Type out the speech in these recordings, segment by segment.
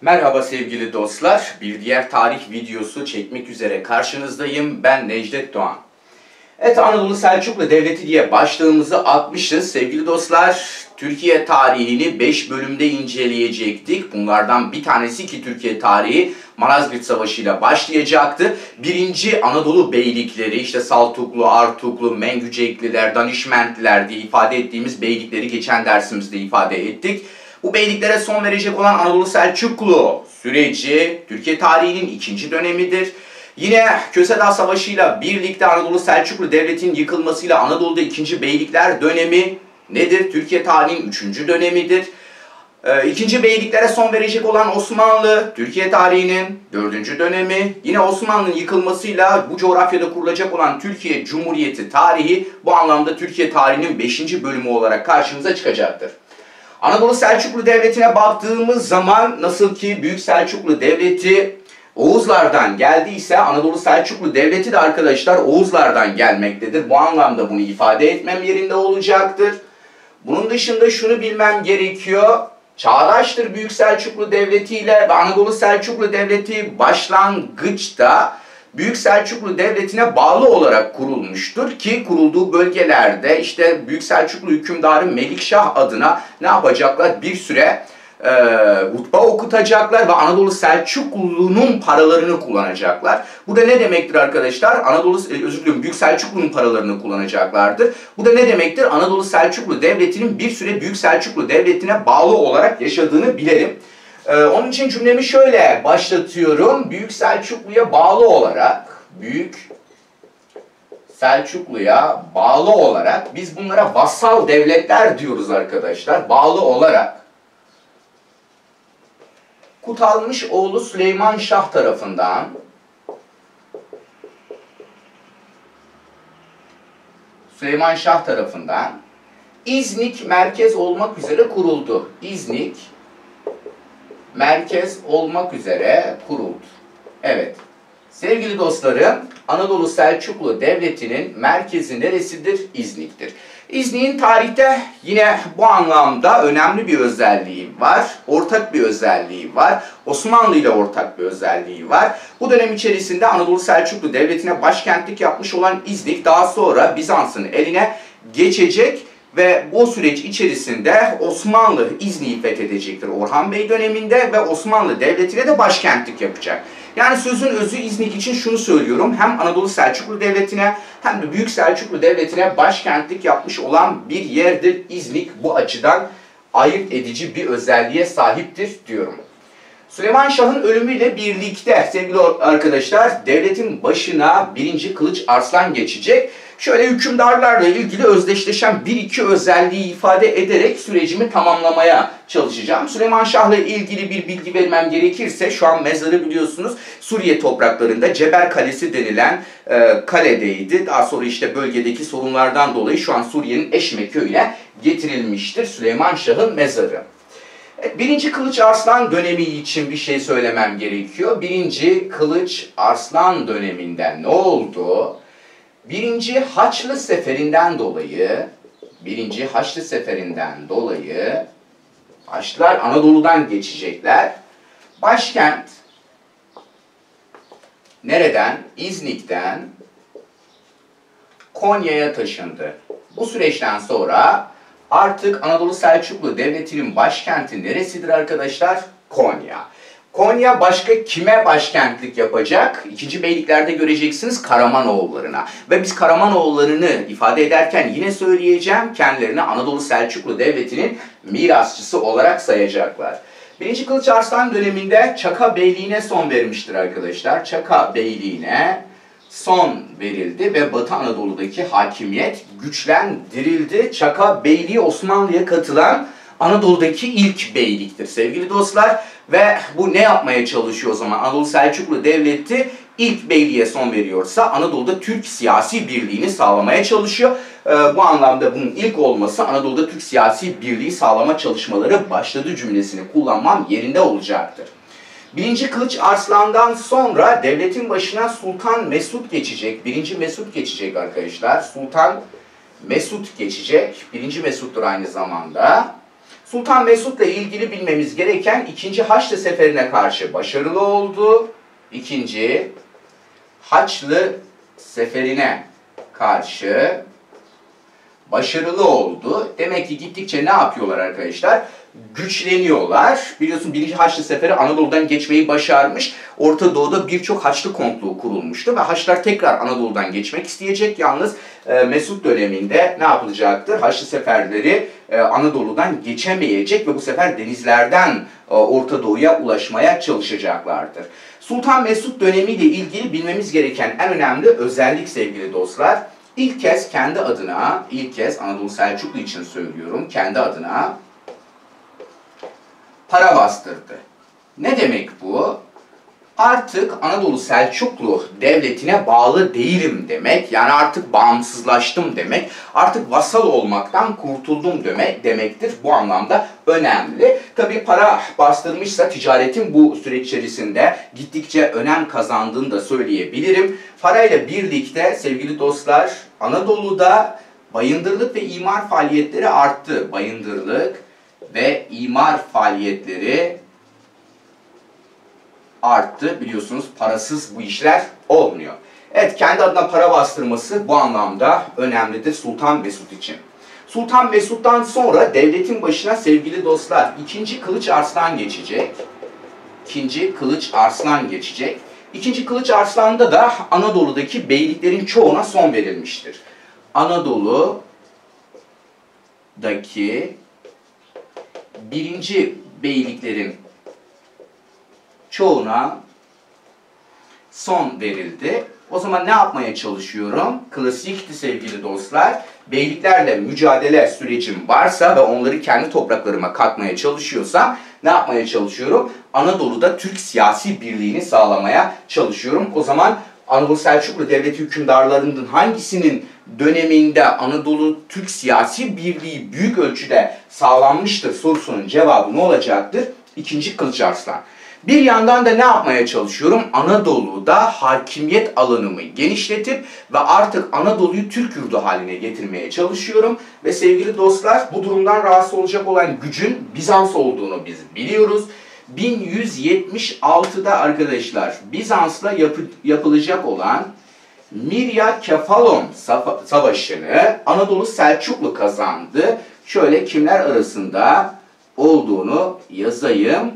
Merhaba sevgili dostlar. Bir diğer tarih videosu çekmek üzere karşınızdayım. Ben Necdet Doğan. Evet, Anadolu Selçuklu Devleti diye başlığımızı atmışız. Sevgili dostlar, Türkiye tarihini 5 bölümde inceleyecektik. Bunlardan bir tanesi ki Türkiye tarihi Malazgirt Savaşı ile başlayacaktı. Birinci Anadolu beylikleri, işte Saltuklu, Artuklu, Mengücekliler, Danişmentliler diye ifade ettiğimiz beylikleri geçen dersimizde ifade ettik. Bu beyliklere son verecek olan Anadolu Selçuklu süreci Türkiye tarihinin ikinci dönemidir. Yine Köse Dağ Savaşı ile birlikte Anadolu Selçuklu Devleti'nin yıkılmasıyla Anadolu'da ikinci beylikler dönemi nedir? Türkiye tarihinin üçüncü dönemidir. İkinci beyliklere son verecek olan Osmanlı, Türkiye tarihinin dördüncü dönemi. Yine Osmanlı'nın yıkılmasıyla bu coğrafyada kurulacak olan Türkiye Cumhuriyeti tarihi bu anlamda Türkiye tarihinin 5. bölümü olarak karşımıza çıkacaktır. Anadolu Selçuklu Devleti'ne baktığımız zaman nasıl ki Büyük Selçuklu Devleti Oğuzlardan geldiyse Anadolu Selçuklu Devleti de arkadaşlar Oğuzlardan gelmektedir. Bu anlamda bunu ifade etmem yerinde olacaktır. Bunun dışında şunu bilmem gerekiyor. Çağdaştır Büyük Selçuklu Devleti ile ve Anadolu Selçuklu Devleti başlangıçta Büyük Selçuklu Devleti'ne bağlı olarak kurulmuştur ki kurulduğu bölgelerde işte Büyük Selçuklu hükümdarı Melikşah adına ne yapacaklar? Bir süre hutbe okutacaklar ve Anadolu Selçuklu'nun paralarını kullanacaklar. Bu da ne demektir arkadaşlar? Büyük Selçuklu'nun paralarını kullanacaklardır. Bu da ne demektir? Anadolu Selçuklu Devleti'nin bir süre Büyük Selçuklu Devleti'ne bağlı olarak yaşadığını bilelim. Onun için cümlemi şöyle başlatıyorum. Büyük Selçuklu'ya bağlı olarak, Büyük Selçuklu'ya bağlı olarak, biz bunlara vassal devletler diyoruz arkadaşlar. Bağlı olarak Kutalmış oğlu Süleyman Şah tarafından İznik merkez olmak üzere kuruldu. İznik merkez olmak üzere kuruldu. Evet. Sevgili dostlarım, Anadolu Selçuklu Devleti'nin merkezi neresidir? İznik'tir. İznik'in tarihte yine bu anlamda önemli bir özelliği var. Ortak bir özelliği var. Osmanlı ile ortak bir özelliği var. Bu dönem içerisinde Anadolu Selçuklu Devleti'ne başkentlik yapmış olan İznik daha sonra Bizans'ın eline geçecek. Ve bu süreç içerisinde Osmanlı İznik'i fethedecektir Orhan Bey döneminde ve Osmanlı Devleti'ne de başkentlik yapacak. Yani sözün özü İznik için şunu söylüyorum. Hem Anadolu Selçuklu Devleti'ne hem de Büyük Selçuklu Devleti'ne başkentlik yapmış olan bir yerdir İznik. Bu açıdan ayırt edici bir özelliğe sahiptir diyorum. Süleyman Şah'ın ölümüyle birlikte sevgili arkadaşlar devletin başına 1. Kılıç Arslan geçecek. Şöyle hükümdarlarla ilgili özdeşleşen bir iki özelliği ifade ederek sürecimi tamamlamaya çalışacağım. Süleyman Şah'la ilgili bir bilgi vermem gerekirse şu an mezarı biliyorsunuz Suriye topraklarında Ceber Kalesi denilen kaledeydi. Daha sonra işte bölgedeki sorunlardan dolayı şu an Suriye'nin Eşme köyüne getirilmiştir Süleyman Şah'ın mezarı. 1. Kılıç Arslan dönemi için bir şey söylemem gerekiyor. 1. Kılıç Arslan döneminden ne oldu? 1. Haçlı Seferinden dolayı Haçlılar Anadolu'dan geçecekler. Başkent nereden? İznik'ten Konya'ya taşındı. Bu süreçten sonra artık Anadolu Selçuklu Devleti'nin başkenti neresidir arkadaşlar? Konya. Konya başka kime başkentlik yapacak? İkinci beyliklerde göreceksiniz Karamanoğullarına. Ve biz Karamanoğullarını ifade ederken yine söyleyeceğim kendilerini Anadolu Selçuklu Devleti'nin mirasçısı olarak sayacaklar. 1. Kılıç Arslan döneminde Çaka Beyliği'ne son vermiştir arkadaşlar. Çaka Beyliği'ne son verildi ve Batı Anadolu'daki hakimiyet güçlendirildi. Çaka Beyliği Osmanlı'ya katılan Anadolu'daki ilk beyliktir sevgili dostlar. Ve bu ne yapmaya çalışıyor o zaman? Anadolu Selçuklu Devleti ilk beyliğe son veriyorsa Anadolu'da Türk siyasi birliğini sağlamaya çalışıyor. Bu anlamda bunun ilk olması Anadolu'da Türk siyasi birliği sağlama çalışmaları başladı cümlesini kullanmam yerinde olacaktır. 1. Kılıç Arslan'dan sonra devletin başına Sultan Mesut geçecek. 1. Mesut geçecek arkadaşlar. Sultan Mesut geçecek. 1. Mesut'tur aynı zamanda. Sultan Mesud'la ilgili bilmemiz gereken 2. Haçlı Seferi'ne karşı başarılı oldu. 2. Haçlı Seferi'ne karşı başarılı oldu. Demek ki gittikçe ne yapıyorlar arkadaşlar? Güçleniyorlar. Biliyorsun 1. Haçlı Seferi Anadolu'dan geçmeyi başarmış. Orta Doğu'da birçok Haçlı kontuğu kurulmuştu ve Haçlılar tekrar Anadolu'dan geçmek isteyecek. Yalnız Mesud döneminde ne yapılacaktır? Haçlı seferleri Anadolu'dan geçemeyecek ve bu sefer denizlerden Orta Doğu'ya ulaşmaya çalışacaklardır. Sultan Mesud dönemiyle ilgili bilmemiz gereken en önemli özellik sevgili dostlar, İlk kez kendi adına, Anadolu Selçuklu için söylüyorum, kendi adına para bastırdı. Ne demek bu? Artık Anadolu Selçuklu devletine bağlı değilim demek. Yani artık bağımsızlaştım demek. Artık vasal olmaktan kurtuldum demektir. Bu anlamda önemli. Tabii para bastırmışsa ticaretin bu süreç içerisinde gittikçe önem kazandığını da söyleyebilirim. Parayla birlikte sevgili dostlar Anadolu'da bayındırlık ve imar faaliyetleri arttı. Bayındırlık ve imar faaliyetleri arttı. Biliyorsunuz parasız bu işler olmuyor. Evet, kendi adına para bastırması bu anlamda önemlidir Sultan Mesud için. Sultan Mesud'dan sonra devletin başına sevgili dostlar 2. Kılıç Arslan geçecek. 2. Kılıç Arslan geçecek. 2. Kılıç Arslan'da da Anadolu'daki beyliklerin çoğuna son verilmiştir. Anadolu'daki 1. beyliklerin çoğuna son verildi. O zaman ne yapmaya çalışıyorum? Klasikti sevgili dostlar. Beyliklerle mücadele sürecim varsa ve onları kendi topraklarıma katmaya çalışıyorsam ne yapmaya çalışıyorum? Anadolu'da Türk siyasi birliğini sağlamaya çalışıyorum. O zaman Anadolu Selçuklu Devleti hükümdarlarının hangisinin döneminde Anadolu Türk siyasi birliği büyük ölçüde sağlanmıştır sorusunun cevabı ne olacaktır? 2. Kılıç Arslan. Bir yandan da ne yapmaya çalışıyorum? Anadolu'da hakimiyet alanımı genişletip ve artık Anadolu'yu Türk yurdu haline getirmeye çalışıyorum. Ve sevgili dostlar, bu durumdan rahatsız olacak olan gücün Bizans olduğunu biz biliyoruz. 1176'da arkadaşlar Bizans'la yapılacak olan Mirya-Kefalon Savaşı'nı Anadolu Selçuklu kazandı. Şöyle kimler arasında olduğunu yazayım.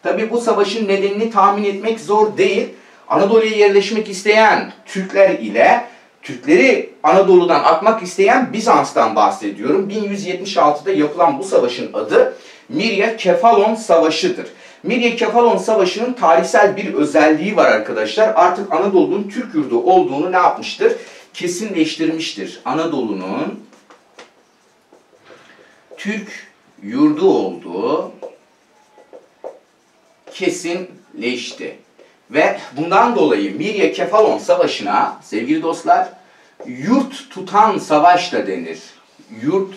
Tabi bu savaşın nedenini tahmin etmek zor değil. Anadolu'ya yerleşmek isteyen Türkler ile Türkleri Anadolu'dan atmak isteyen Bizans'tan bahsediyorum. 1176'da yapılan bu savaşın adı Mirya-Kefalon Savaşı'dır. Mirya-Kefalon Savaşı'nın tarihsel bir özelliği var arkadaşlar. Artık Anadolu'nun Türk yurdu olduğunu ne yapmıştır? Kesinleştirmiştir. Anadolu'nun Türk yurdu olduğu kesinleşti. Ve bundan dolayı Mirya-Kefalon Savaşı'na sevgili dostlar yurt tutan savaş da denir. Yurt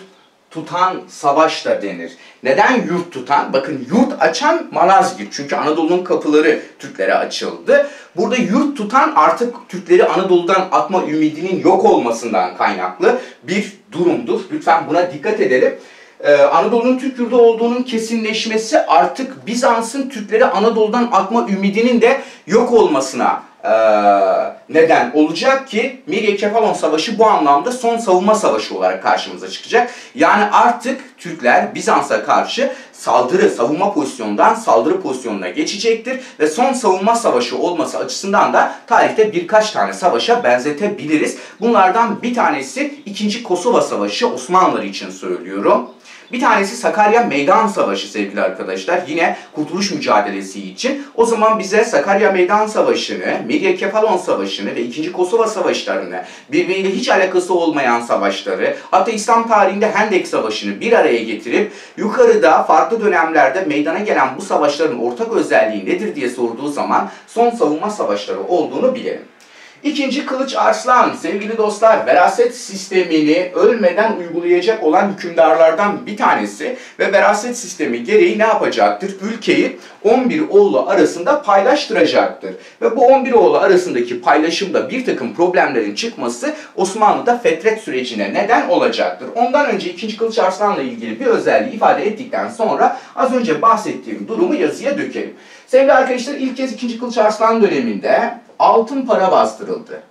tutan savaş da denir. Neden yurt tutan? Bakın yurt açan Malazgirt. Çünkü Anadolu'nun kapıları Türklere açıldı. Burada yurt tutan artık Türkleri Anadolu'dan atma ümidinin yok olmasından kaynaklı bir durumdur. Lütfen buna dikkat edelim. Anadolu'nun Türk yurdu olduğunun kesinleşmesi artık Bizans'ın Türkleri Anadolu'dan atma ümidinin de yok olmasına neden olacak ki Mirya-Kefalon Savaşı bu anlamda son savunma savaşı olarak karşımıza çıkacak. Yani artık Türkler Bizans'a karşı savunma pozisyonundan saldırı pozisyonuna geçecektir ve son savunma savaşı olması açısından da tarihte birkaç tane savaşa benzetebiliriz. Bunlardan bir tanesi 2. Kosova Savaşı, Osmanlılar için söylüyorum. Bir tanesi Sakarya Meydan Savaşı sevgili arkadaşlar. Yine kurtuluş mücadelesi için. O zaman bize Sakarya Meydan Savaşı'nı, Mirya-Kefalon Savaşı'nı ve 2. Kosova Savaşları'nı, birbiriyle hiç alakası olmayan savaşları, hatta İslam tarihinde Hendek Savaşı'nı bir araya getirip yukarıda farklı dönemlerde meydana gelen bu savaşların ortak özelliği nedir diye sorduğu zaman son savunma savaşları olduğunu bilelim. İkinci Kılıç Arslan, sevgili dostlar, veraset sistemini ölmeden uygulayacak olan hükümdarlardan bir tanesi ve veraset sistemi gereği ne yapacaktır? Ülkeyi 11 oğlu arasında paylaştıracaktır. Ve bu 11 oğlu arasındaki paylaşımda bir takım problemlerin çıkması Osmanlı'da fetret sürecine neden olacaktır. Ondan önce 2. Kılıç Arslan'la ilgili bir özelliği ifade ettikten sonra az önce bahsettiğim durumu yazıya dökelim. Sevgili arkadaşlar, ilk kez 2. Kılıç Arslan döneminde altın para bastırıldı.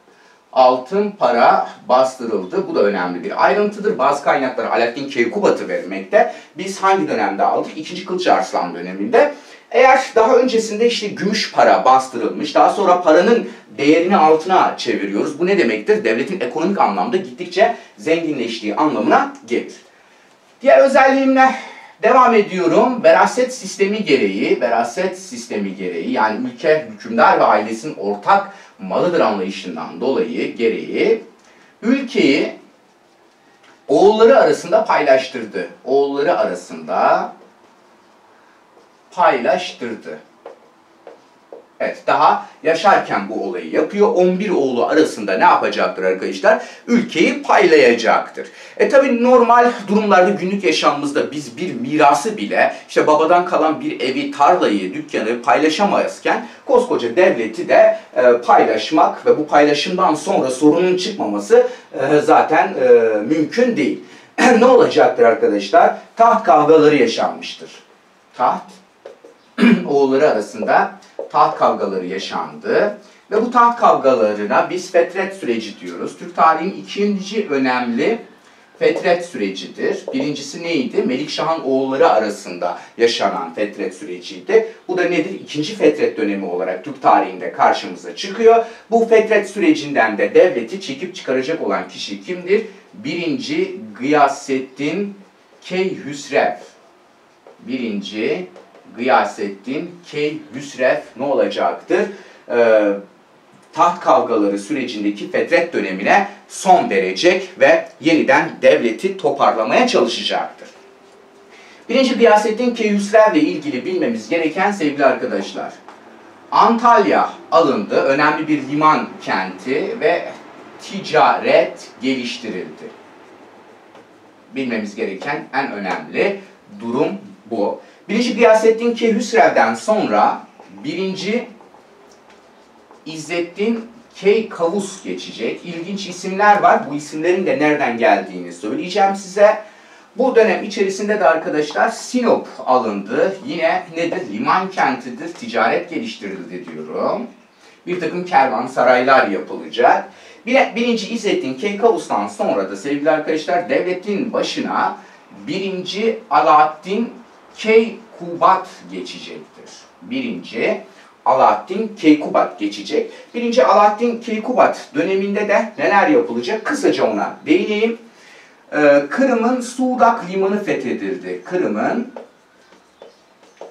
Altın para bastırıldı. Bu da önemli bir ayrıntıdır. Bazı kaynaklar Alaaddin Keykubat'ı vermekte. Biz hangi dönemde aldık? 2. Kılıç Arslan döneminde. Eğer daha öncesinde işte gümüş para bastırılmış, daha sonra paranın değerini altına çeviriyoruz. Bu ne demektir? Devletin ekonomik anlamda gittikçe zenginleştiği anlamına gelir. Diğer özelliğimle devam ediyorum. Veraset sistemi gereği yani ülke hükümdar ve ailesinin ortak malıdır anlayışından dolayı gereği ülkeyi oğulları arasında paylaştırdı. Oğulları arasında paylaştırdı. Evet, daha yaşarken bu olayı yapıyor. 11 oğlu arasında ne yapacaktır arkadaşlar? Ülkeyi paylayacaktır. Tabi normal durumlarda günlük yaşamımızda biz bir mirası bile, işte babadan kalan bir evi, tarlayı, dükkanı paylaşamazken koskoca devleti de paylaşmak ve bu paylaşımdan sonra sorunun çıkmaması zaten mümkün değil. Ne olacaktır arkadaşlar? Taht kavgaları yaşanmıştır. Oğulları arasında taht kavgaları yaşandı ve bu taht kavgalarına biz fetret süreci diyoruz. Türk tarihinin ikinci önemli fetret sürecidir. Birincisi neydi? Melikşah'ın oğulları arasında yaşanan fetret süreciydi. Bu da nedir? İkinci fetret dönemi olarak Türk tarihinde karşımıza çıkıyor. Bu fetret sürecinden de devleti çekip çıkaracak olan kişi kimdir? 1. Gıyasettin Keyhüsrev. 1. Gıyasettin Keyhüsrev ne olacaktır? Taht kavgaları sürecindeki fetret dönemine son verecek ve yeniden devleti toparlamaya çalışacaktır. 1. Gıyasettin Keyhüsrev ile ilgili bilmemiz gereken sevgili arkadaşlar, Antalya alındı, önemli bir liman kenti ve ticaret geliştirildi. Bilmemiz gereken en önemli durum bu. 1. Gıyasettin Keyhüsrev'den sonra 1. İzzettin Keykavus geçecek. İlginç isimler var. Bu isimlerin de nereden geldiğini söyleyeceğim size. Bu dönem içerisinde de arkadaşlar Sinop alındı. Yine nedir? Liman kentidir. Ticaret geliştirildi diyorum. Bir takım kervansaraylar yapılacak. 1. İzzettin Keykavus'tan sonra da sevgili arkadaşlar devletin başına 1. Alaaddin Keykubat geçecektir. 1. Alaaddin Keykubat geçecek. 1. Alaaddin Keykubat döneminde de neler yapılacak? Kısaca ona değineyim. Kırım'ın Sudak limanı fethedildi. Kırım'ın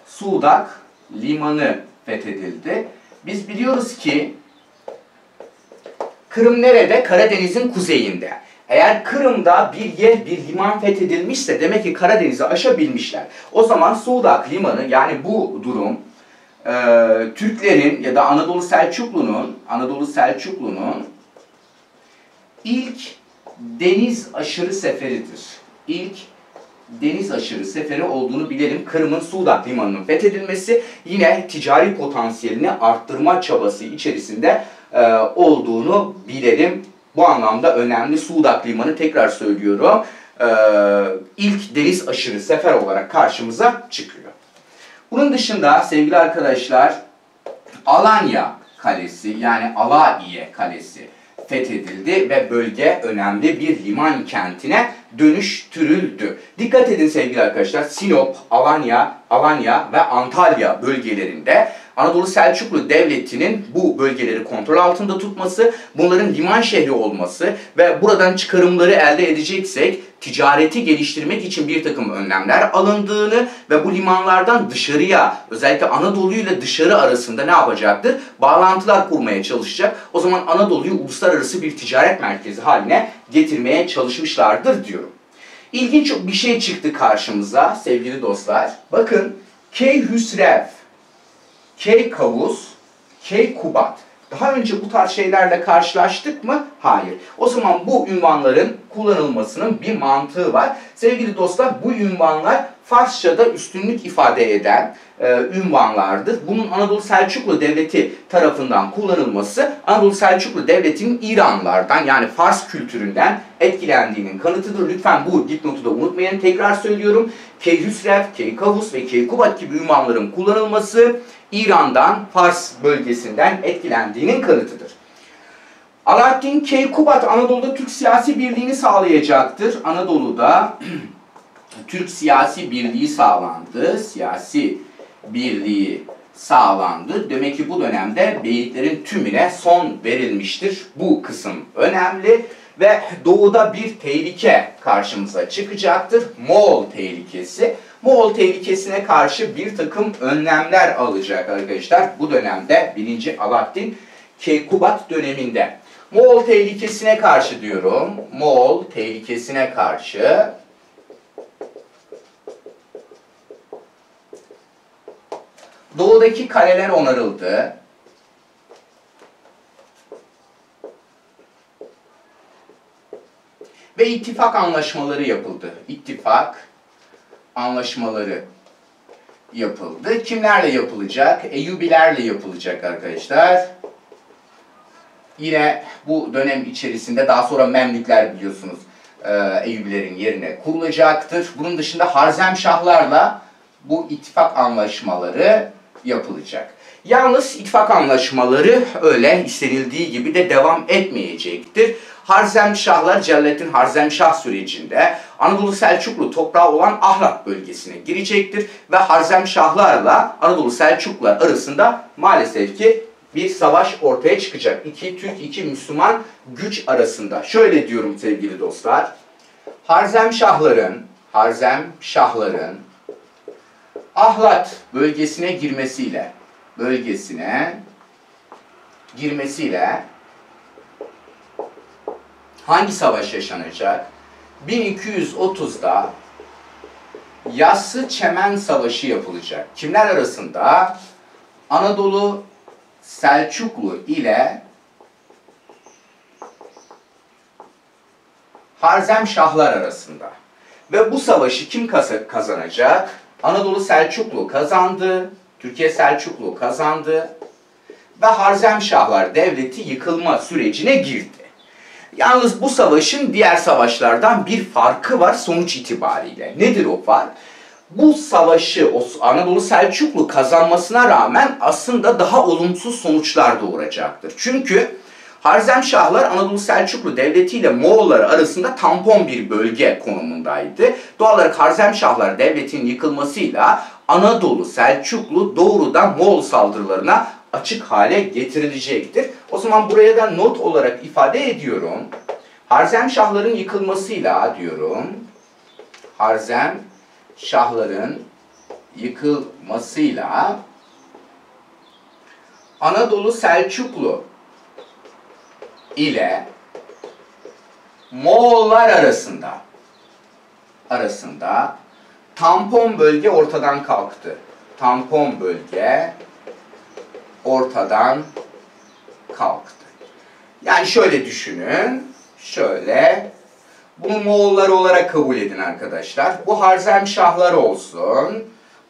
Sudak limanı fethedildi. Biz biliyoruz ki Kırım nerede? Karadeniz'in kuzeyinde. Eğer Kırım'da bir liman fethedilmişse demek ki Karadeniz'i aşabilmişler. O zaman Sudak limanı, yani bu durum Türklerin ya da Anadolu Selçuklu'nun ilk deniz aşırı seferidir. İlk deniz aşırı seferi olduğunu bilelim. Kırım'ın Sudak limanının fethedilmesi yine ticari potansiyelini arttırma çabası içerisinde olduğunu bilelim. Bu anlamda önemli. Sudak limanı, tekrar söylüyorum, ilk deniz aşırı sefer olarak karşımıza çıkıyor. Bunun dışında sevgili arkadaşlar Alanya Kalesi, yani Alaiye Kalesi fethedildi ve bölge önemli bir liman kentine dönüştürüldü. Dikkat edin sevgili arkadaşlar, Sinop, Alanya ve Antalya bölgelerinde Anadolu Selçuklu Devleti'nin bu bölgeleri kontrol altında tutması, bunların liman şehri olması ve buradan çıkarımları elde edeceksek ticareti geliştirmek için bir takım önlemler alındığını ve bu limanlardan dışarıya, özellikle Anadolu ile dışarı arasında ne yapacaktır? Bağlantılar kurmaya çalışacak. O zaman Anadolu'yu uluslararası bir ticaret merkezi haline getirmeye çalışmışlardır diyorum. İlginç bir şey çıktı karşımıza sevgili dostlar. Bakın, Keyhüsrev, Keykavus, Keykubat. Daha önce bu tarz şeylerle karşılaştık mı? Hayır. O zaman bu ünvanların kullanılmasının bir mantığı var. Sevgili dostlar, bu ünvanlar Farsça'da üstünlük ifade eden ünvanlardır. Bunun Anadolu Selçuklu Devleti tarafından kullanılması, Anadolu Selçuklu Devleti'nin İranlılardan yani Fars kültüründen etkilendiğinin kanıtıdır. Lütfen bu dipnotu da unutmayın. Tekrar söylüyorum. Keyhüsrev, Keykavus ve Keykubat gibi ünvanların kullanılması İran'dan, Fars bölgesinden etkilendiğinin kanıtıdır. Alaaddin Keykubat Anadolu'da Türk siyasi birliğini sağlayacaktır. Anadolu'da Türk siyasi birliği sağlandı. Siyasi birliği sağlandı. Demek ki bu dönemde beyliklerin tümüne son verilmiştir. Bu kısım önemli ve doğuda bir tehlike karşımıza çıkacaktır. Moğol tehlikesi. Moğol tehlikesine karşı bir takım önlemler alacak arkadaşlar. Bu dönemde 1. Alaaddin Keykubat döneminde. Moğol tehlikesine karşı diyorum. Moğol tehlikesine karşı doğudaki kaleler onarıldı. Ve ittifak anlaşmaları yapıldı. İttifak anlaşmaları yapıldı. Kimlerle yapılacak? Eyyubilerle yapılacak arkadaşlar. Yine bu dönem içerisinde daha sonra Memlükler biliyorsunuz Eyyubilerin yerine kurulacaktır. Bunun dışında Harzemşahlarla bu ittifak anlaşmaları yapılacak. Yalnız ittifak anlaşmaları öyle istenildiği gibi de devam etmeyecektir. Harzemşahlar Celaleddin Harzemşah sürecinde Anadolu Selçuklu toprağı olan Ahlat bölgesine girecektir ve Harzemşahlarla Anadolu Selçuklular arasında maalesef ki bir savaş ortaya çıkacak. İki Türk, iki Müslüman güç arasında. Şöyle diyorum sevgili dostlar. Harzemşahların Ahlat bölgesine girmesiyle hangi savaş yaşanacak? 1230'da Yassı Çemen Savaşı yapılacak. Kimler arasında? Anadolu Selçuklu ile Harzemşahlar arasında. Ve bu savaşı kim kazanacak? Anadolu Selçuklu kazandı, Türkiye Selçuklu kazandı ve Harzemşahlar Devleti yıkılma sürecine girdi. Yalnız bu savaşın diğer savaşlardan bir farkı var sonuç itibariyle. Nedir o fark? Bu savaşı Anadolu Selçuklu kazanmasına rağmen aslında daha olumsuz sonuçlar doğuracaktır. Çünkü Harzemşahlar Anadolu Selçuklu Devleti ile Moğollar arasında tampon bir bölge konumundaydı. Doğal olarak Harzemşahlar Devleti'nin yıkılmasıyla Anadolu Selçuklu doğrudan Moğol saldırılarına açık hale getirilecektir. O zaman buraya da not olarak ifade ediyorum. Harzemşahların yıkılmasıyla diyorum. Harzemşahların yıkılmasıyla Anadolu Selçuklu ile Moğollar arasında tampon bölge ortadan kalktı. Tampon bölge ortadan kalktı. Yani şöyle düşünün. Şöyle. Bunu Moğollar olarak kabul edin arkadaşlar. Bu Harzemşahlar olsun.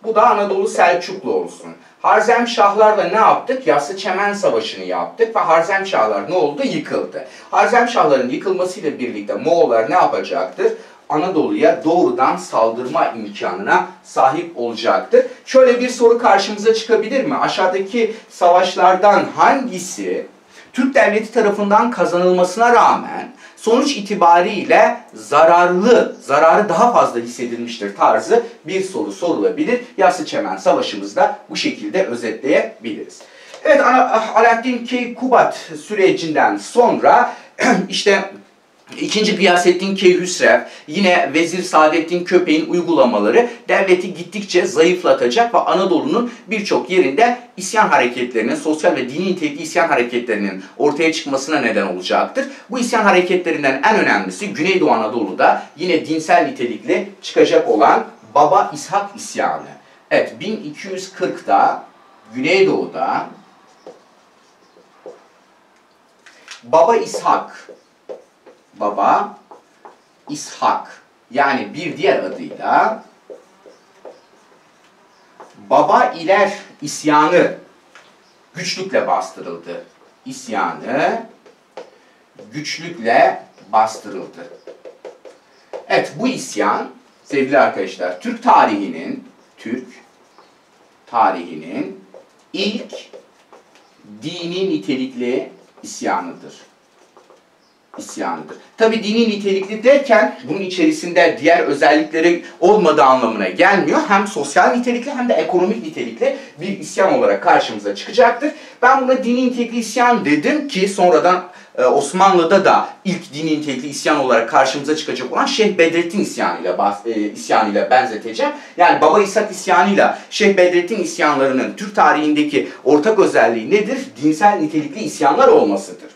Bu da Anadolu Selçuklu olsun. Harzemşahlarla ne yaptık? Yassı Çemen Savaşı'nı yaptık ve Harzemşahlar ne oldu? Yıkıldı. Harzemşahların yıkılmasıyla birlikte Moğollar ne yapacaktır? Anadolu'ya doğrudan saldırma imkanına sahip olacaktır. Şöyle bir soru karşımıza çıkabilir mi? Aşağıdaki savaşlardan hangisi Türk Devleti tarafından kazanılmasına rağmen sonuç itibariyle zararı daha fazla hissedilmiştir tarzı bir soru sorulabilir. Yassı Çemen Savaşı'mızda bu şekilde özetleyebiliriz. Evet, Alaaddin Keykubat sürecinden sonra işte İkinci Gıyasettin Keyhüsrev, yine Vezir Saadettin Köpek'in uygulamaları devleti gittikçe zayıflatacak ve Anadolu'nun birçok yerinde isyan hareketlerinin, sosyal ve dini nitelikli isyan hareketlerinin ortaya çıkmasına neden olacaktır. Bu isyan hareketlerinden en önemlisi Güneydoğu Anadolu'da yine dinsel nitelikli çıkacak olan Baba İshak isyanı. Evet, 1240'da Güneydoğu'da Baba İshak. Baba İshak. Yani bir diğer adıyla Baba İler isyanı güçlükle bastırıldı. İsyanı güçlükle bastırıldı. Evet, bu isyan sevgili arkadaşlar Türk tarihinin ilk dini nitelikli isyanıdır. Tabi dini nitelikli derken bunun içerisinde diğer özellikleri olmadığı anlamına gelmiyor. Hem sosyal nitelikli hem de ekonomik nitelikli bir isyan olarak karşımıza çıkacaktır. Ben buna dini nitelikli isyan dedim ki sonradan Osmanlı'da da ilk dini nitelikli isyan olarak karşımıza çıkacak olan Şeyh Bedrettin isyanıyla benzeteceğim. Yani Baba İshak isyanıyla Şeyh Bedrettin isyanlarının Türk tarihindeki ortak özelliği nedir? Dinsel nitelikli isyanlar olmasıdır.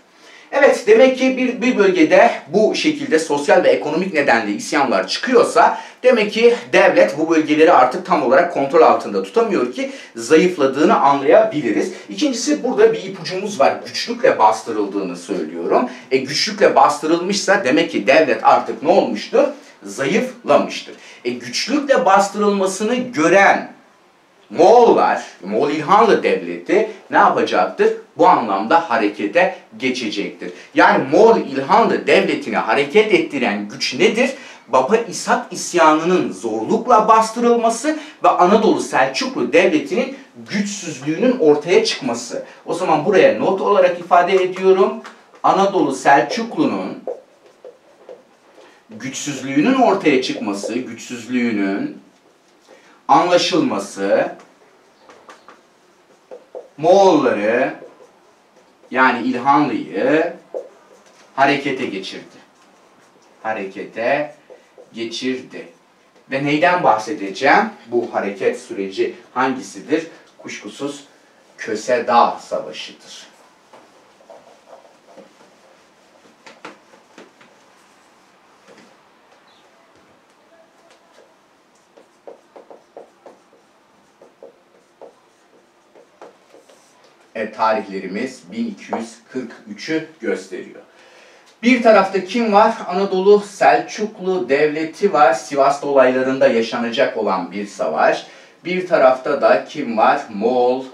Evet, demek ki bir bölgede bu şekilde sosyal ve ekonomik nedenle isyanlar çıkıyorsa demek ki devlet bu bölgeleri artık tam olarak kontrol altında tutamıyor ki zayıfladığını anlayabiliriz. İkincisi burada bir ipucumuz var. Güçlükle bastırıldığını söylüyorum. Güçlükle bastırılmışsa demek ki devlet artık ne olmuştur? Zayıflamıştır. Güçlükle bastırılmasını gören Moğollar, Moğol İlhanlı Devleti ne yapacaktır? Bu anlamda harekete geçecektir. Yani Moğol İlhanlı Devleti'ni hareket ettiren güç nedir? Baba İshak isyanının zorlukla bastırılması ve Anadolu Selçuklu Devleti'nin güçsüzlüğünün ortaya çıkması. O zaman buraya not olarak ifade ediyorum. Anadolu Selçuklu'nun güçsüzlüğünün ortaya çıkması, güçsüzlüğünün anlaşılması Moğolları yani İlhanlı'yı harekete geçirdi. Ve neyden bahsedeceğim? Bu hareket süreci hangisidir? Kuşkusuz Köse Dağ Savaşı'dır. Evet, tarihlerimiz 1243'ü gösteriyor. Bir tarafta kim var? Anadolu Selçuklu Devleti var. Sivas olaylarında yaşanacak olan bir savaş. Bir tarafta da kim var? Moğol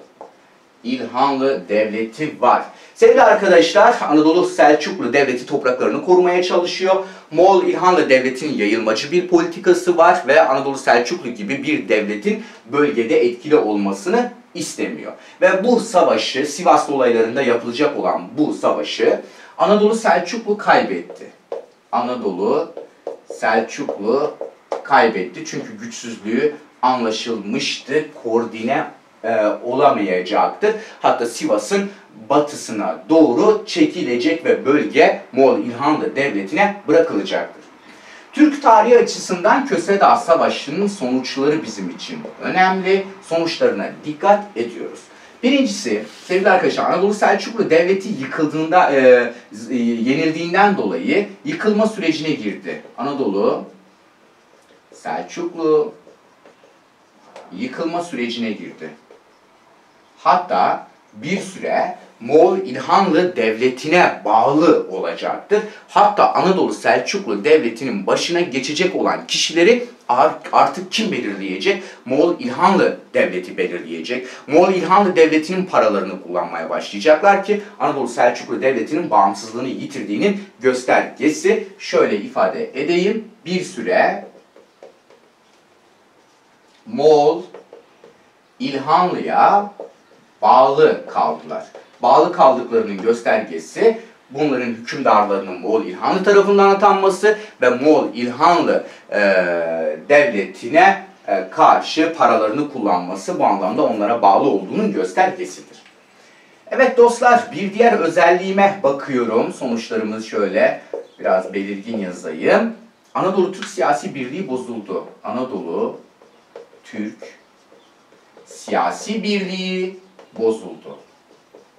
İlhanlı Devleti var. Sevgili arkadaşlar, Anadolu Selçuklu Devleti topraklarını korumaya çalışıyor. Moğol İlhanlı Devleti'nin yayılmacı bir politikası var ve Anadolu Selçuklu gibi bir devletin bölgede etkili olmasını istemiyor. Ve bu savaşı, Sivas olaylarında yapılacak olan bu savaşı Anadolu Selçuklu kaybetti. Anadolu Selçuklu kaybetti çünkü güçsüzlüğü anlaşılmıştı, koordine olamayacaktır. Hatta Sivas'ın batısına doğru çekilecek ve bölge Moğol İlhanlı Devleti'ne bırakılacaktır. Türk tarihi açısından Köse Dağ Savaşı'nın sonuçları bizim için önemli. Sonuçlarına dikkat ediyoruz. Birincisi, sevgili arkadaşlar, Anadolu Selçuklu Devleti yıkıldığında, yenildiğinden dolayı yıkılma sürecine girdi. Anadolu Selçuklu yıkılma sürecine girdi. Hatta bir süre Moğol İlhanlı Devleti'ne bağlı olacaktır. Hatta Anadolu Selçuklu Devleti'nin başına geçecek olan kişileri artık kim belirleyecek? Moğol İlhanlı Devleti belirleyecek. Moğol İlhanlı Devleti'nin paralarını kullanmaya başlayacaklar ki Anadolu Selçuklu Devleti'nin bağımsızlığını yitirdiğinin göstergesi. Şöyle ifade edeyim. Bir süre Moğol İlhanlı'ya bağlı kaldılar. Bağlı kaldıklarının göstergesi bunların hükümdarlarının Moğol İlhanlı tarafından atanması ve Moğol İlhanlı Devleti'ne karşı paralarını kullanması, bu anlamda onlara bağlı olduğunun göstergesidir. Evet dostlar, bir diğer özelliğime bakıyorum. Sonuçlarımız şöyle biraz belirgin yazayım. Anadolu Türk siyasi birliği bozuldu. Anadolu Türk siyasi birliği bozuldu.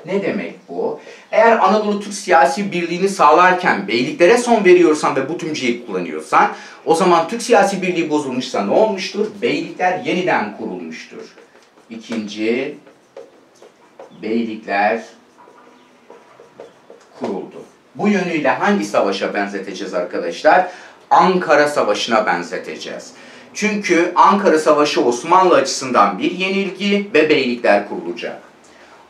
Ne demek bu? Eğer Anadolu Türk siyasi birliğini sağlarken beyliklere son veriyorsan ve bu tümceyi kullanıyorsan, o zaman Türk siyasi birliği bozulmuşsa ne olmuştur? Beylikler yeniden kurulmuştur. İkinci, beylikler kuruldu. Bu yönüyle hangi savaşa benzeteceğiz arkadaşlar? Ankara Savaşı'na benzeteceğiz. Çünkü Ankara Savaşı Osmanlı açısından bir yenilgi ve beylikler kurulacak.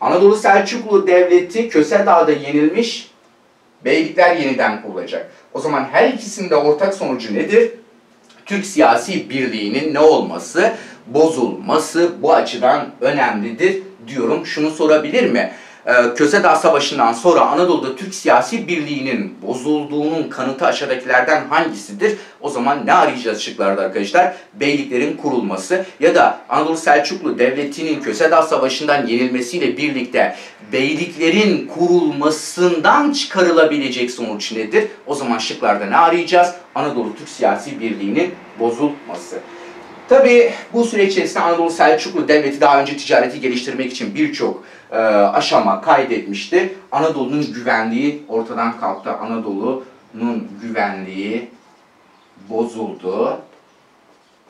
Anadolu Selçuklu Devleti Kösedağ'da yenilmiş, beylikler yeniden kurulacak. O zaman her ikisinin de ortak sonucu nedir? Türk siyasi birliğinin ne olması, bozulması bu açıdan önemlidir diyorum. Şunu sorabilir mi? Kösedağ Savaşı'ndan sonra Anadolu'da Türk siyasi birliğinin bozulduğunun kanıtı aşağıdakilerden hangisidir? O zaman ne arayacağız şıklarda arkadaşlar? Beyliklerin kurulması ya da Anadolu Selçuklu Devleti'nin Kösedağ Savaşı'ndan yenilmesiyle birlikte beyliklerin kurulmasından çıkarılabilecek sonuç nedir? O zaman şıklarda ne arayacağız? Anadolu Türk siyasi birliğinin bozulması. Tabii bu süreç içerisinde Anadolu Selçuklu Devleti daha önce ticareti geliştirmek için birçok aşama kaydetmişti. Anadolu'nun güvenliği ortadan kalktı. Anadolu'nun güvenliği bozuldu.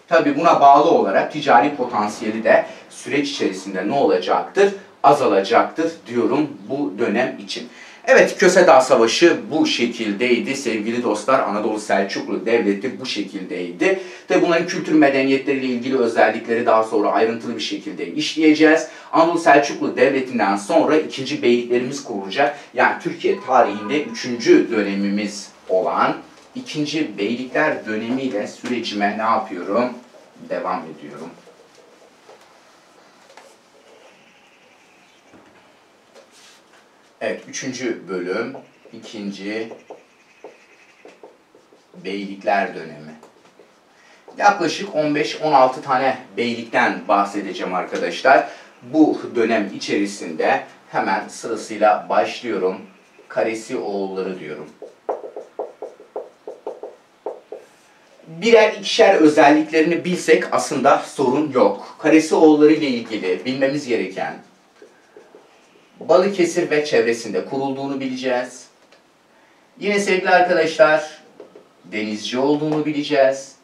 Tabii buna bağlı olarak ticari potansiyeli de süreç içerisinde ne olacaktır? Azalacaktır diyorum bu dönem için. Evet, Kösedağ Savaşı bu şekildeydi sevgili dostlar. Anadolu Selçuklu Devleti bu şekildeydi. Tabi bunların kültür medeniyetleriyle ilgili özellikleri daha sonra ayrıntılı bir şekilde işleyeceğiz. Anadolu Selçuklu Devleti'nden sonra ikinci beyliklerimiz kurulacak. Yani Türkiye tarihinde 3. dönemimiz olan 2. Beylikler dönemiyle sürecime ne yapıyorum? Devam ediyorum. Evet, 3. bölüm, 2. Beylikler dönemi. Yaklaşık 15-16 tane beylikten bahsedeceğim arkadaşlar. Bu dönem içerisinde hemen sırasıyla başlıyorum. Karesioğulları diyorum. Birer ikişer özelliklerini bilsek aslında sorun yok. Karesioğulları ile ilgili bilmemiz gereken Balıkesir ve çevresinde kurulduğunu bileceğiz. Yine sevgili arkadaşlar, denizci olduğunu bileceğiz.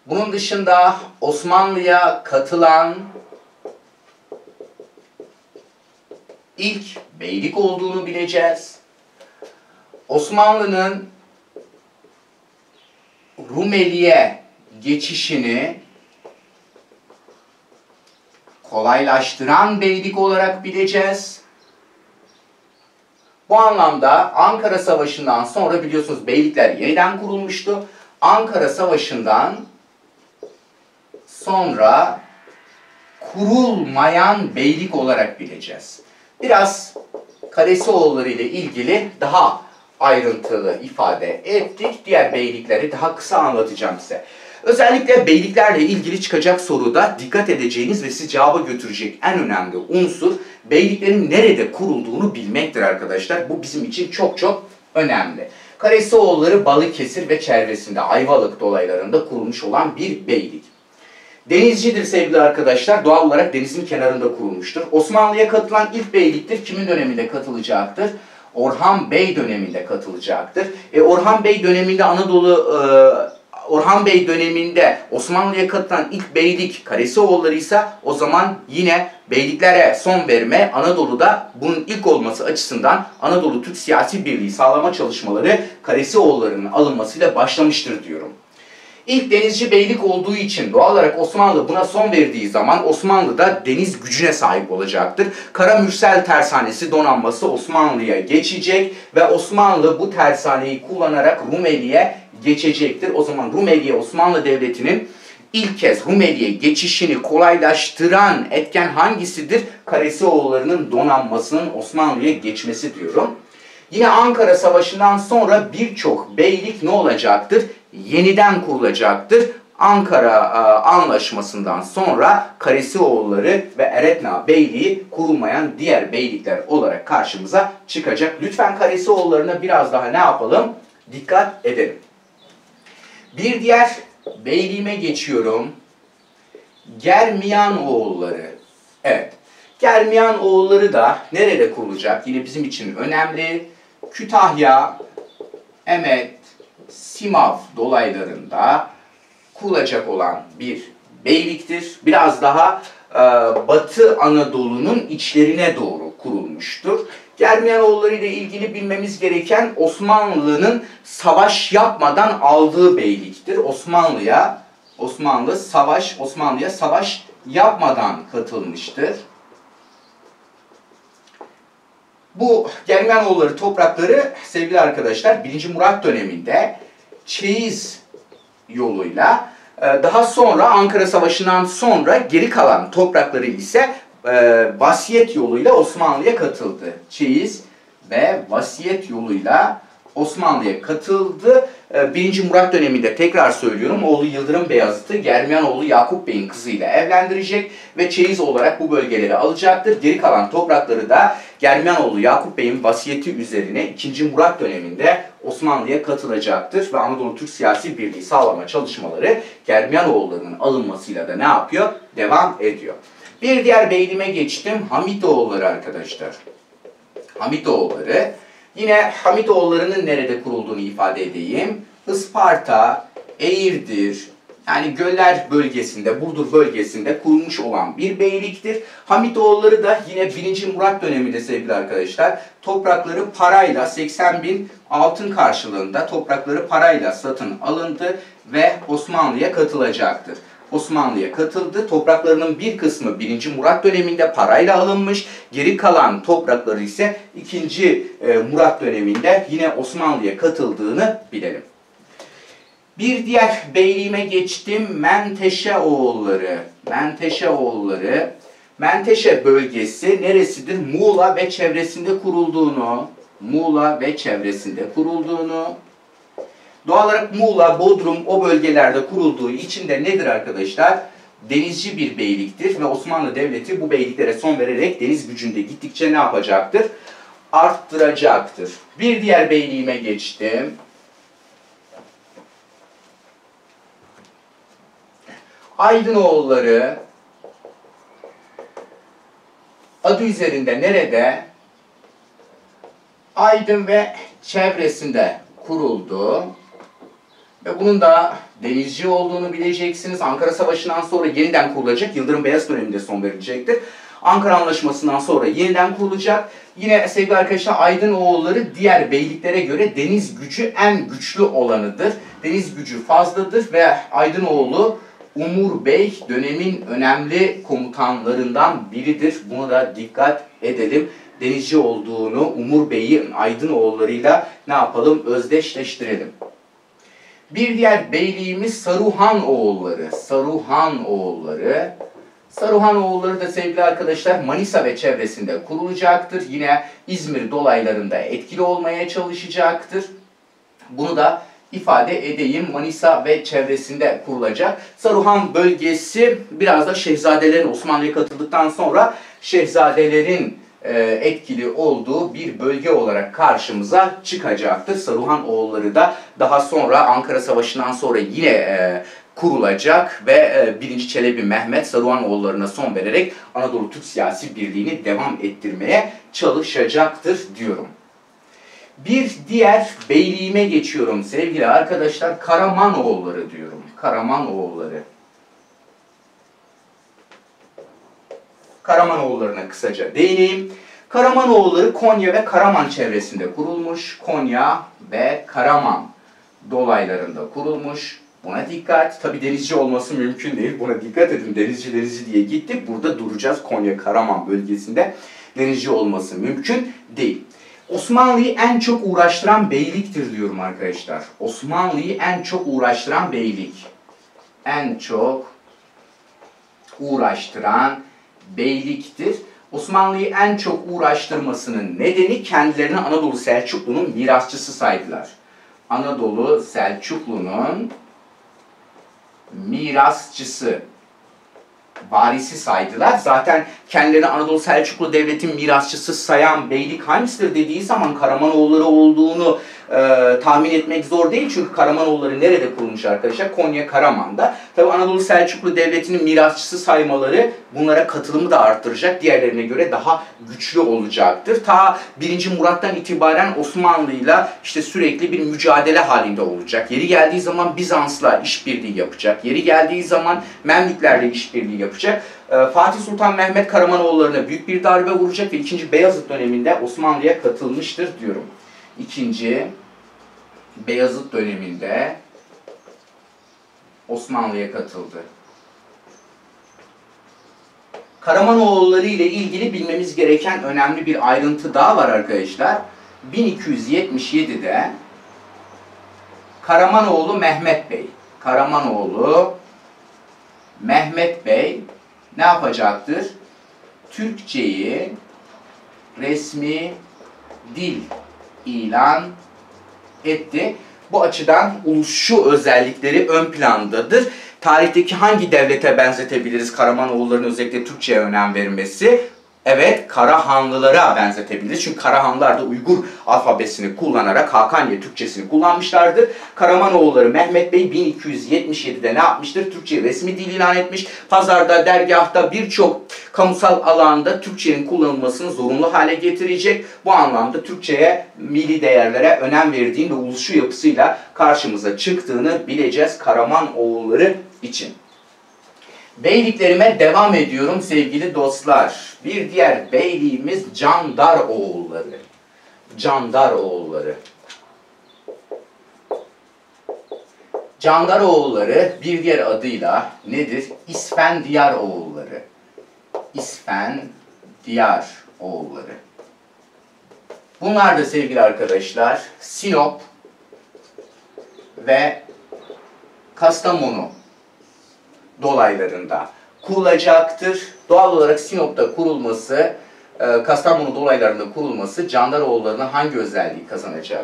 Bunun dışında Osmanlı'ya katılan ilk beylik olduğunu bileceğiz. Osmanlı'nın Rumeli'ye geçişini kolaylaştıran beylik olarak bileceğiz. Bu anlamda Ankara Savaşı'ndan sonra biliyorsunuz beylikler yeniden kurulmuştu. Ankara Savaşı'ndan sonra kurulmayan beylik olarak bileceğiz. Biraz Karesioğulları ile ilgili daha ayrıntılı ifade ettik. Diğer beylikleri daha kısa anlatacağım size. Özellikle beyliklerle ilgili çıkacak soruda dikkat edeceğiniz ve sizi cevaba götürecek en önemli unsur beyliklerin nerede kurulduğunu bilmektir arkadaşlar. Bu bizim için çok çok önemli. Karesioğulları Balıkesir ve çevresinde Ayvalık dolaylarında kurulmuş olan bir beylik. Denizcidir sevgili arkadaşlar. Doğal olarak denizin kenarında kurulmuştur. Osmanlı'ya katılan ilk beyliktir. Kimin döneminde katılacaktır? Orhan Bey döneminde katılacaktır. Orhan Bey döneminde Orhan Bey döneminde Osmanlı'ya katılan ilk beylik Karesioğulları ise o zaman yine beyliklere son verme Anadolu'da bunun ilk olması açısından Anadolu Türk siyasi birliği sağlama çalışmaları Karesioğulları'nın alınmasıyla başlamıştır diyorum. İlk denizci beylik olduğu için doğal olarak Osmanlı buna son verdiği zaman Osmanlı da deniz gücüne sahip olacaktır. Kara Mürsel tersanesi donanması Osmanlı'ya geçecek ve Osmanlı bu tersaneyi kullanarak Rumeli'ye geçecektir. O zaman Rumeli'ye Osmanlı Devleti'nin ilk kez Rumeli'ye geçişini kolaylaştıran etken hangisidir? Karesioğulları'nın donanmasının Osmanlı'ya geçmesi diyorum. Yine Ankara Savaşı'ndan sonra birçok beylik ne olacaktır? Yeniden kurulacaktır. Ankara Anlaşması'ndan sonra Karesioğulları ve Eretna Beyliği kurulmayan diğer beylikler olarak karşımıza çıkacak. Lütfen Karesioğulları'na biraz daha ne yapalım? Dikkat edelim. Bir diğer beyliğime geçiyorum. Germiyanoğulları. Evet. Germiyanoğulları da nerede kurulacak? Yine bizim için önemli. Kütahya, Emet, Simav dolaylarında kurulacak olan bir beyliktir. Biraz daha Batı Anadolu'nun içlerine doğru kurulmuştur. Germiyanoğulları ile ilgili bilmemiz gereken Osmanlı'nın savaş yapmadan aldığı beyliktir. Osmanlı'ya savaş yapmadan katılmıştır. Bu Germiyanoğulları toprakları sevgili arkadaşlar 1. Murat döneminde çeyiz yoluyla, daha sonra Ankara Savaşı'ndan sonra geri kalan toprakları ise vasiyet yoluyla Osmanlı'ya katıldı. Çeyiz ve vasiyet yoluyla Osmanlı'ya katıldı. 1. Murat döneminde tekrar söylüyorum oğlu Yıldırım Beyazıt'ı Germiyanoğlu Yakup Bey'in kızıyla evlendirecek ve çeyiz olarak bu bölgeleri alacaktır. Geri kalan toprakları da Germiyanoğlu Yakup Bey'in vasiyeti üzerine 2. Murat döneminde Osmanlı'ya katılacaktır ve Anadolu Türk siyasi birliği sağlama çalışmaları Germiyanoğullarının alınmasıyla da ne yapıyor? Devam ediyor. Bir diğer beyliğime geçtim. Hamitoğulları arkadaşlar. Hamitoğulları. Yine Hamitoğulları'nın nerede kurulduğunu ifade edeyim. Isparta, Eğirdir, yani Göller bölgesinde, Burdur bölgesinde kurulmuş olan bir beyliktir. Hamitoğulları da yine 1. Murat döneminde sevgili arkadaşlar toprakları parayla 80.000 altın karşılığında toprakları parayla satın alındı ve Osmanlı'ya katılacaktır. Osmanlı'ya katıldı. Topraklarının bir kısmı 1. Murat döneminde parayla alınmış. Geri kalan toprakları ise 2. Murat döneminde yine Osmanlı'ya katıldığını bilelim. Bir diğer beyliğime geçtim. Menteşeoğulları. Menteşe bölgesi neresidir? Muğla ve çevresinde kurulduğunu, doğal olarak Muğla, Bodrum o bölgelerde kurulduğu için de nedir arkadaşlar? Denizci bir beyliktir ve Osmanlı Devleti bu beyliklere son vererek deniz gücünde gittikçe ne yapacaktır? Arttıracaktır. Bir diğer beyliğime geçtim. Aydınoğulları adı üzerinde nerede? Aydın ve çevresinde kuruldu. Ve bunun da denizci olduğunu bileceksiniz. Ankara Savaşı'ndan sonra yeniden kurulacak. Yıldırım Beyazıt döneminde son verilecektir. Ankara Anlaşması'ndan sonra yeniden kurulacak. Yine sevgili arkadaşlar Aydınoğulları diğer beyliklere göre deniz gücü en güçlü olanıdır. Deniz gücü fazladır ve Aydınoğlu Umur Bey dönemin önemli komutanlarından biridir. Buna da dikkat edelim. Denizci olduğunu Umur Bey'i Aydınoğulları'yla ne yapalım? Özdeşleştirelim. Bir diğer beyliğimiz Saruhanoğulları. Saruhanoğulları da sevgili arkadaşlar Manisa ve çevresinde kurulacaktır. Yine İzmir dolaylarında etkili olmaya çalışacaktır. Bunu da ifade edeyim. Manisa ve çevresinde kurulacak. Saruhan bölgesi biraz da şehzadelerin Osmanlı'ya katıldıktan sonra şehzadelerin etkili olduğu bir bölge olarak karşımıza çıkacaktır. Saruhanoğulları da daha sonra Ankara Savaşı'ndan sonra yine kurulacak ve 1. Çelebi Mehmet Saruhanoğulları'na son vererek Anadolu Türk siyasi birliğini devam ettirmeye çalışacaktır diyorum. Bir diğer beyliğime geçiyorum sevgili arkadaşlar. Karamanoğulları diyorum. Karamanoğullarına kısaca değineyim. Karamanoğulları Konya ve Karaman çevresinde kurulmuş. Konya ve Karaman dolaylarında kurulmuş. Buna dikkat. Tabi denizci olması mümkün değil. Buna dikkat edin. Denizci diye gittik. Burada duracağız. Konya Karaman bölgesinde denizci olması mümkün değil. Osmanlı'yı en çok uğraştıran beyliktir diyorum arkadaşlar. Osmanlı'yı en çok uğraştıran beylik. En çok uğraştıran beyliktir. Osmanlı'yı en çok uğraştırmasının nedeni kendilerini Anadolu Selçuklu'nun mirasçısı saydılar. Anadolu Selçuklu'nun mirasçısı, varisi saydılar. Zaten kendilerini Anadolu Selçuklu Devleti'nin mirasçısı sayan beylik hangisidir dediği zaman Karamanoğulları olduğunu tahmin etmek zor değil. Çünkü Karamanoğulları nerede kurulmuş arkadaşlar? Konya Karaman'da. Tabi Anadolu Selçuklu Devleti'nin mirasçısı saymaları bunlara katılımı da arttıracak. Diğerlerine göre daha güçlü olacaktır. Ta 1. Murat'tan itibaren Osmanlı'yla işte sürekli bir mücadele halinde olacak. Yeri geldiği zaman Bizans'la işbirliği yapacak. Yeri geldiği zaman Memlüklerle işbirliği yapacak. Fatih Sultan Mehmet Karamanoğulları'na büyük bir darbe vuracak ve 2. Beyazıt döneminde Osmanlı'ya katılmıştır diyorum. 2. Beyazıt döneminde Osmanlı'ya katıldı. Karamanoğulları ile ilgili bilmemiz gereken önemli bir ayrıntı daha var arkadaşlar. 1277'de Karamanoğlu Mehmet Bey ne yapacaktır? Türkçeyi resmi dil ilan etti. Bu açıdan ulusçu özellikleri ön plandadır. Tarihteki hangi devlete benzetebiliriz Karamanoğulları'nın özellikle Türkçe'ye önem vermesi? Evet, Karahanlılara benzetebiliriz. Çünkü Karahanlılar da Uygur alfabesini kullanarak Hakaniye Türkçesini kullanmışlardır. Karamanoğulları Mehmet Bey 1277'de ne yapmıştır? Türkçeyi resmi dil ilan etmiş. Pazarda, dergahta birçok kamusal alanda Türkçenin kullanılmasını zorunlu hale getirecek. Bu anlamda Türkçe'ye, milli değerlere önem verdiğini ve ulusçu yapısıyla karşımıza çıktığını bileceğiz Karamanoğulları için. Beyliklerime devam ediyorum sevgili dostlar. Bir diğer beyliğimiz Candaroğulları. Candaroğulları bir diğer adıyla nedir? İsfendiyaroğulları. Bunlar da sevgili arkadaşlar Sinop ve Kastamonu dolaylarında kurulacaktır. Doğal olarak Sinop'ta kurulması, Kastamonu dolaylarında kurulması Candaroğulları'na hangi özelliği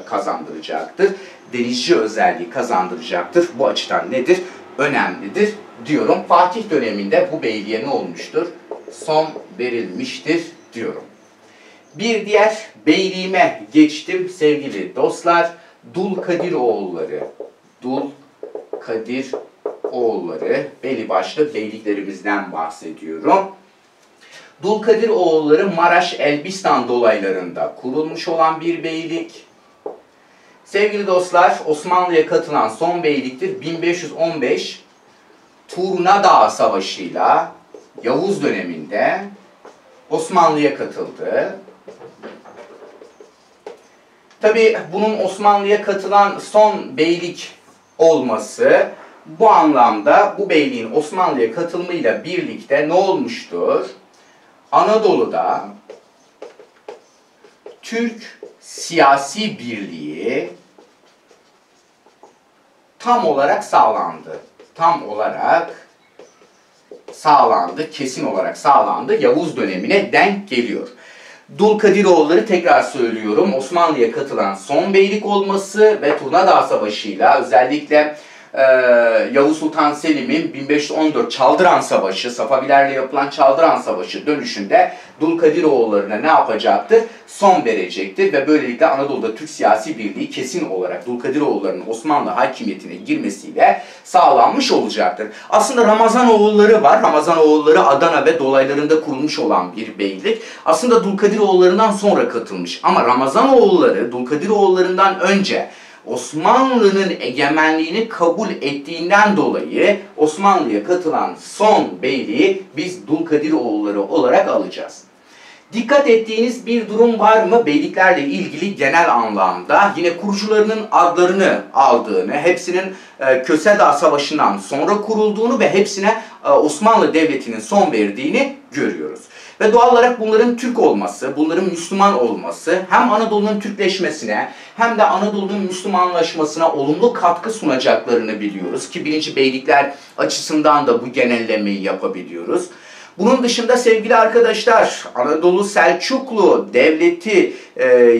kazandıracaktır? Denizci özelliği kazandıracaktır. Bu açıdan nedir? Önemlidir diyorum. Fatih döneminde bu beyliğe ne olmuştur? Son verilmiştir diyorum. Bir diğer beyliğime geçtim sevgili dostlar. Dulkadiroğulları. Belli başlı beyliklerimizden bahsediyorum. Dulkadiroğulları Maraş Elbistan dolaylarında kurulmuş olan bir beylik. Sevgili dostlar, Osmanlı'ya katılan son beyliktir. 1515 Turnadağ Savaşı'yla Yavuz döneminde Osmanlı'ya katıldı. Tabi bunun Osmanlı'ya katılan son beylik olması bu anlamda bu beyliğin Osmanlı'ya katılımıyla birlikte ne olmuştur? Anadolu'da Türk siyasi birliği tam olarak sağlandı, kesin olarak sağlandı. Yavuz dönemine denk geliyor. Dulkadiroğulları tekrar söylüyorum Osmanlı'ya katılan son beylik olması ve Turnadağ Savaşı'yla özellikle Yavuz Sultan Selim'in 1514 Çaldıran Savaşı, Safavilerle yapılan Çaldıran Savaşı dönüşünde Dulkadiroğulları'na ne yapacaktır? Son verecektir ve böylelikle Anadolu'da Türk siyasi birliği kesin olarak Dulkadiroğulları'nın Osmanlı hakimiyetine girmesiyle sağlanmış olacaktır. Aslında Ramazanoğulları var. Ramazanoğulları Adana ve dolaylarında kurulmuş olan bir beylik. Aslında Dulkadiroğulları'ndan sonra katılmış ama Ramazanoğulları Dulkadiroğulları'ndan önce Osmanlı'nın egemenliğini kabul ettiğinden dolayı Osmanlı'ya katılan son beyliği biz Dulkadiroğulları olarak alacağız. Dikkat ettiğiniz bir durum var mı? Beyliklerle ilgili genel anlamda yine kurucularının adlarını aldığını, hepsinin Köse Dağı Savaşı'ndan sonra kurulduğunu ve hepsine Osmanlı Devleti'nin son verdiğini görüyoruz. Ve doğal olarak bunların Türk olması, bunların Müslüman olması hem Anadolu'nun Türkleşmesine hem de Anadolu'nun Müslümanlaşmasına olumlu katkı sunacaklarını biliyoruz. Ki birinci beylikler açısından da bu genellemeyi yapabiliyoruz. Bunun dışında sevgili arkadaşlar Anadolu Selçuklu Devleti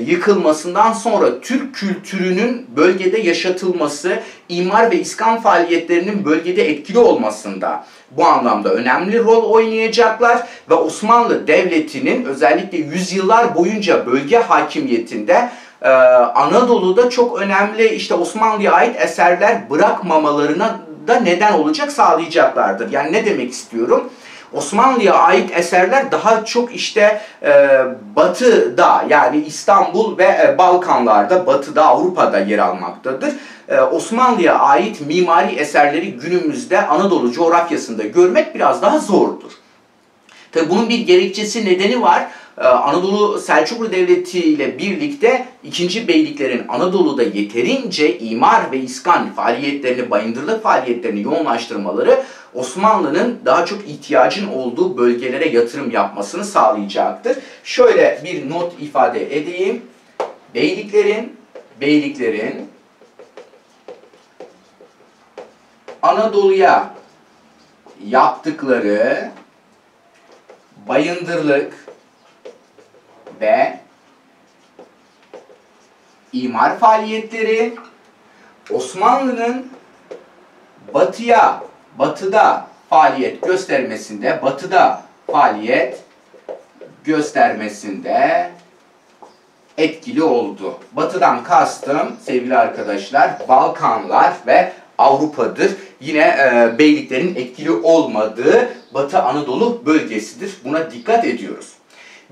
yıkılmasından sonra Türk kültürünün bölgede yaşatılması, imar ve iskan faaliyetlerinin bölgede etkili olmasında bu anlamda önemli rol oynayacaklar ve Osmanlı Devleti'nin özellikle yüzyıllar boyunca bölge hakimiyetinde Anadolu'da çok önemli işte Osmanlı'ya ait eserler bırakmamalarına da neden olacak, sağlayacaklardır. Yani ne demek istiyorum? Osmanlı'ya ait eserler daha çok işte batıda, yani İstanbul ve Balkanlarda, batıda, Avrupa'da yer almaktadır. Osmanlı'ya ait mimari eserleri günümüzde Anadolu coğrafyasında görmek biraz daha zordur. Tabi bunun bir gerekçesi, nedeni var. Anadolu Selçuklu Devleti ile birlikte 2. Beyliklerin Anadolu'da yeterince imar ve iskan faaliyetlerini, bayındırlık faaliyetlerini yoğunlaştırmaları Osmanlı'nın daha çok ihtiyacın olduğu bölgelere yatırım yapmasını sağlayacaktır. Şöyle bir not ifade edeyim. Beyliklerin Anadolu'ya yaptıkları bayındırlık ve imar faaliyetleri Osmanlı'nın batıda faaliyet göstermesinde etkili oldu. Batıdan kastım sevgili arkadaşlar Balkanlar ve Avrupa'dır. Yine beyliklerin etkili olmadığı Batı Anadolu bölgesidir. Buna dikkat ediyoruz.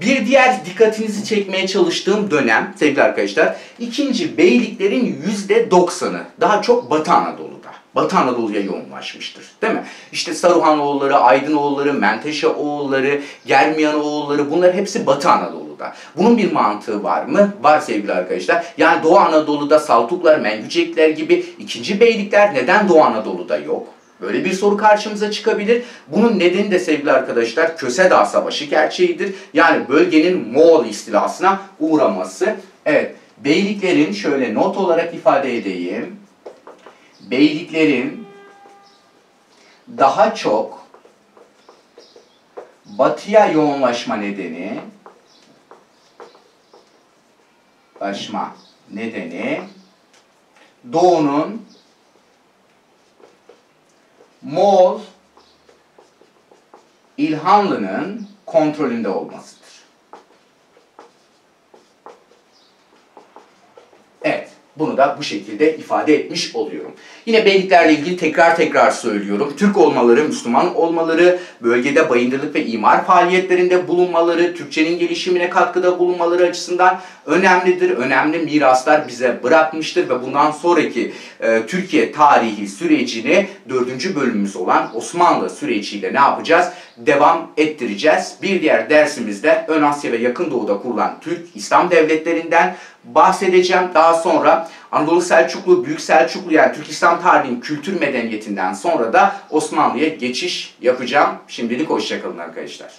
Bir diğer dikkatinizi çekmeye çalıştığım dönem sevgili arkadaşlar, 2. beyliklerin %90'ı daha çok Batı Anadolu'da. Batı Anadolu'ya yoğunlaşmıştır. Değil mi? İşte Saruhanoğulları, Aydınoğulları, Menteşeoğulları, Germiyanoğulları, bunlar hepsi Batı Anadolu'da. Bunun bir mantığı var mı? Var sevgili arkadaşlar. Yani Doğu Anadolu'da Saltuklar, Mengücekler gibi 2. beylikler neden Doğu Anadolu'da yok? Böyle bir soru karşımıza çıkabilir. Bunun nedeni de sevgili arkadaşlar Köse Dağı Savaşı gerçeğidir. Yani bölgenin Moğol istilasına uğraması. Evet, beyliklerin şöyle not olarak ifade edeyim. Beyliklerin daha çok batıya yoğunlaşma nedeni Doğu'nun Moğol İlhanlı'nın kontrolünde olmasıdır. Evet, bunu da bu şekilde ifade etmiş oluyorum. Yine beyliklerle ilgili tekrar söylüyorum. Türk olmaları, Müslüman olmaları, bölgede bayındırlık ve imar faaliyetlerinde bulunmaları, Türkçenin gelişimine katkıda bulunmaları açısından önemlidir. Önemli miraslar bize bırakmıştır ve bundan sonraki Türkiye tarihi sürecini 4. bölümümüz olan Osmanlı süreciyle ne yapacağız? Devam ettireceğiz. Bir diğer dersimizde Ön Asya ve Yakın Doğu'da kurulan Türk İslam devletlerinden bahsedeceğim. Daha sonra Anadolu Selçuklu, Büyük Selçuklu, yani Türk İslam tarihinin kültür medeniyetinden sonra da Osmanlı'ya geçiş yapacağım. Şimdilik hoşça kalın arkadaşlar.